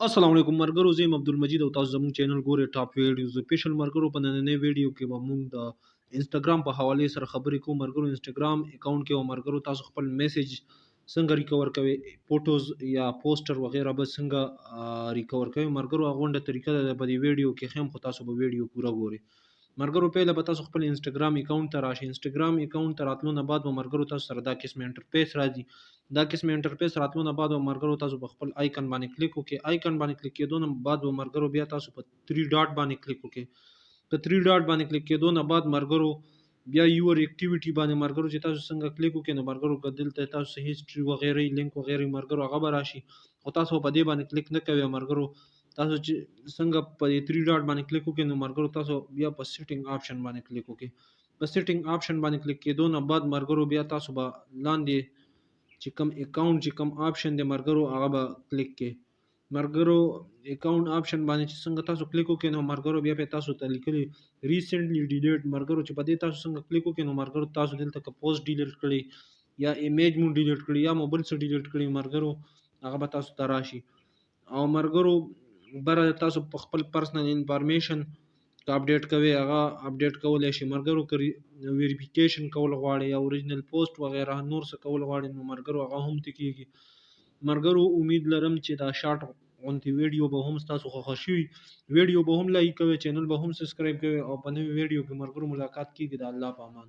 السلام علیکم مرګرو، زه یم عبدالمجید او تاسو زموږ چینل ګورئ ټاپ ویډیوز. سپیشل مرګرو په نننۍ ویډیو کې به موږ د انسټاګرام په حوالې سره خبرې کوو. مرګرو انسټاګرام اکاونټ کې به مرګرو تاسو خپل میسج څنګه ریکور کوئ، فوټوز یا پوسټر وغیرہ به څنګه ریکور کوئ. مرګرو غونډه طریقه ده په دې ویډیو کې خیم، خو تاسو به ویډیو پوره ګورئ. مرګرو پیله به تاسو خپل انسټاګرام اکاونټ ته راشئ. انسټاګرام اکاونټ ته راتلو نه بعد به مرګرو تاسو سره دا قسم انټرفیس راځي. دا قسم انټرفیس راتلو نه بعد به مرګرو تاسو په خپل آیکن باندې کلیک وکړئ. آیکن باندې کلیک کېدو نه بعد به مرګرو بیا تاسو په 3 ډاټ باندې کلیک وکړئ. په 3 ډاټ باندې کلیک کېدو نه بعد مرګرو بیا یور اکټیویټي باندې مرګرو چې تاسو څنګه کلیک وکړئ نو مرګرو کدل ته تاسو هیستوري وغیرہ لینک وغیرہ مرګرو هغه به راشي، خو تاسو په دې باندې کلیک نه کوئ. مرګرو تاسو چې څنګه په 3 ډاټ باندې کلیک وکړئ نو مرګرو تاسو بیا په سیټینګ آپشن باندې کلیک وکړئ. په سیټینګ آپشن باندې کلیک کېدو نه بعد مرګرو بیا تاسو به لاندې چې کوم اکاونټ چې کوم آپشن دی مرګرو هغه به کلیک کړئ. مرګرو اکاونټ آپشن باندې چې څنګه تاسو کلیک وکړئ نو مرګرو بیا په تاسو ته لیکلي ریسنټلی ډیلیټ. مرګرو چې په دې تاسو څنګه کلیک وکړئ نو مرګرو تاسو دلته که پوسټ ډیلیټ کړئ یا ایمیج مو ډیلیټ کړئ یا موبایل څخه ډیلیټ کړئ مرګرو هغه به تاسو ته راشي. او مرګرو بره تاسو په خپل پرسنل انفارمیشن که اپډیټ کوي هغه اپډیټ کولای شي. مرګرو که ویریفیکیشن کول غواړي یا اوریجنل پوسټ وغیرہ نور څه کول غواړي نو مرګرو هغه هم تکیږي. مرګرو امید لرم چې دا شارټ غونتی ویډیو به هم تاسو خوښ شي. ویډیو به هم لایک کوئ، چینل به هم سبسکرایب کوئ او په نوې ویډیو کې مرګرو ملاقات کیږي. د الله په امان.